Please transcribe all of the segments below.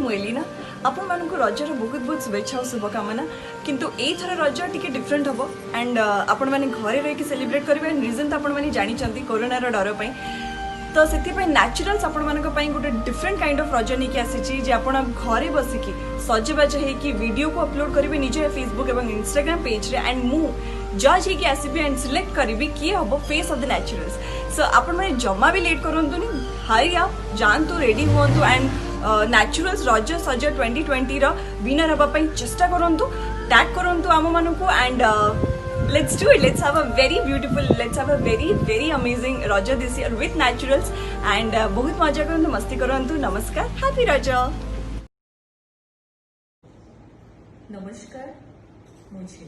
मुझे आपण मानक रजर बहुत बहुत शुभेच्छा और शुभकामना किंतु एथर रज टी डिफरेंट हम एंड आपण मैंने घरे रही सेलिब्रेट करेंगे रिजन तो आपण जानते कोरोनार डर पाई तो से न्याचुराल्स आपण मानक गोटे डिफरेंट काइंड ऑफ रज नहीं आसी जे आप घरे बसिकी सजबाज होगी वीडियो को अपलोड करेंगे निज फेसबुक और इंस्टाग्राम पेज रे एंड मु जज होगी आसबि एंड सिलेक्ट करी किए हम फेस ऑफ द न्याचुराल्स सो आपण मैंने जमा भी लेट करूँ हाई आप जातु रेडी हूँ एंड न्याचुराल्स रज सज 2020 विनर हाँपाई चेष्टा करूँ टैग करूँ आम मानक and let's do it. Let's have a very beautiful, let's have a very amazing Raja this year with naturals and बहुत मजा करंतु मस्ती करंतु नमस्कार हैप्पी Raja नमस्कार मुझे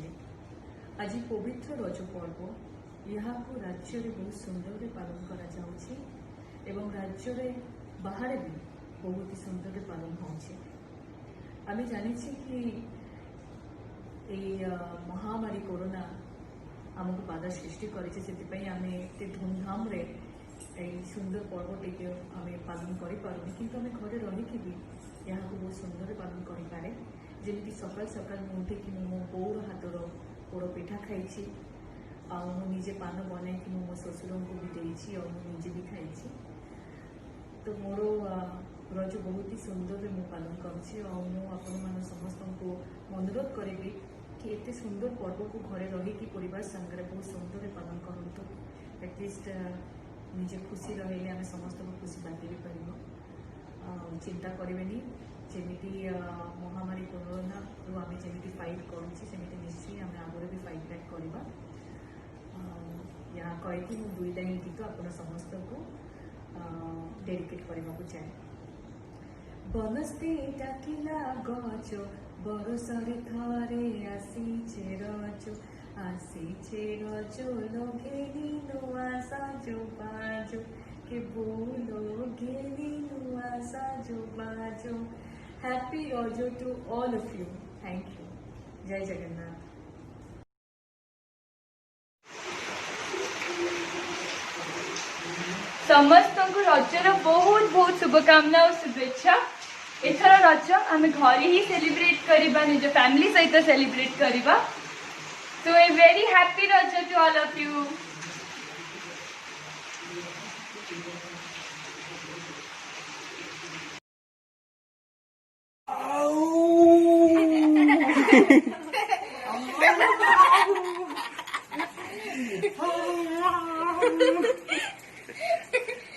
आज पवित्र रज पर्व यहाँ को राज्य में बहुत सुंदर पालन करा जाउछि एवं राज्य में बाहर भी बहुत ही सुंदर पालन होछि आमे जानिछि कि महामारी कोरोना आमको बाधा सृष्टि करें धूमधाम रे सुंदर पर्व टे आम पालन करें किंतु आम घरे रहीकि भी यहाँ को बहुत सुंदर पालन करें जमी सकाल सकाल मुझे मो बोर हाथर पोड़ पिठा खाई आजे पान बनई मो शशुर को भी देती और मुझे भी खाई तो मोर रज बहुत ही सुंदर मु पालन कर समस्त को अनुरोध करी कि एत सुंदर पर्व को घरे रही परिवार संगे बहुत सुंदर पालन करूँ एटलिस्ट निजे खुशी रही आम समस्त को खुशी बांटी भी पार चिंता करें जमी महामारी कोरोना रू आम जमी फाइट करुँचे निश्चय आम आगे भी फाइट बैक करवा यहाँ कहीकि मुझे दुईटा ही गीत आप समस्त को डेडिकेट करने को चाहे बनस्ते डाकिला गच बरसरे थरे आसीचे रज लोगेनी नुआ साजो बाजो के बोलो गेनी नुआ साजो बाजो happy Raja to all of you thank you जय जगन्नाथ समस्त को रजर बहुत बहुत शुभकामना और शुभेच्छा एथर रज आम घरे ही सेलिब्रेट करवा निज फैमिली सहित सेलिब्रेट करवा सो ए वेरी हैप्पी रज टू ऑल ऑफ यू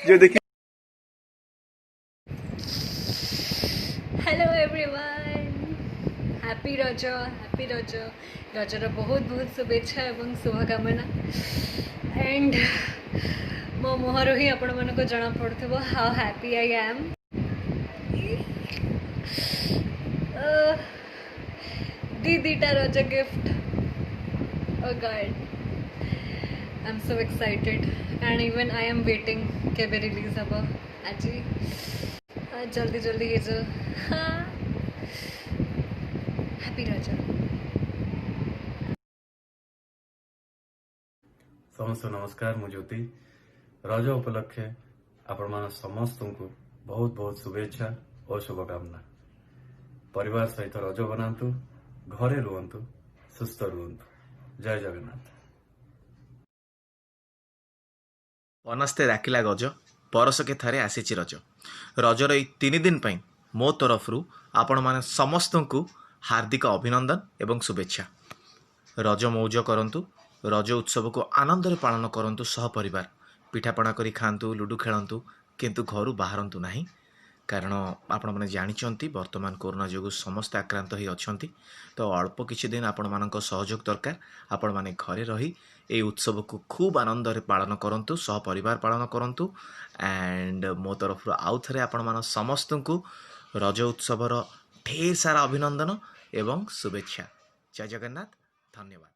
जो देखिए हेलो एवरीवन हैप्पी रज रजर बहुत बहुत शुभेच्छा एवं शुभकामना एंड मो मुहर ही आपण मन को जना पड़थबो हाउ हैप्पी आई एम दीदीटा Raja gift oh god I am so excited and even I am waiting केबे रिलीज हम आज जल्दी जल्दी ये जो हैप्पी रज समस्त नमस्कार मु ज्योति रज उपलक्षे आपण मान समस्त को बहुत बहुत शुभेच्छा और शुभकामना परिवार सहित रज बनातु घरे रुहतु सुस्थ रुहतु जय जगन्नाथ बनस्ते डाकिला गज परसके थारे आसीची रज रजर ई 3 दिन पई मो तरफ आपण माने समस्त को हार्दिक अभिनंदन एवं शुभेच्छा रज मौज करंतु रज उत्सव को आनंद रे पालन करंतु सह परिवार पिठापଣା करी खांतु लुडु खेलंतु किंतु घरु बाहरंतु नाही कारण आपण माने जानिचंती वर्तमान कोरोना जोगु समस्त आक्रांत ही अछंती तो अल्प किछि दिन आपण मानक सहयोग दरकार आपण माने घरे रही ए उत्सव को खूब आनंद रे पालन करंतु सह परिवार पालन करंतु एंड मो तरफ आउ थरे आपण मान समस्त को रज उत्सवर ढेर सारा अभिनंदन एवं शुभेच्छा जय जगन्नाथ धन्यवाद।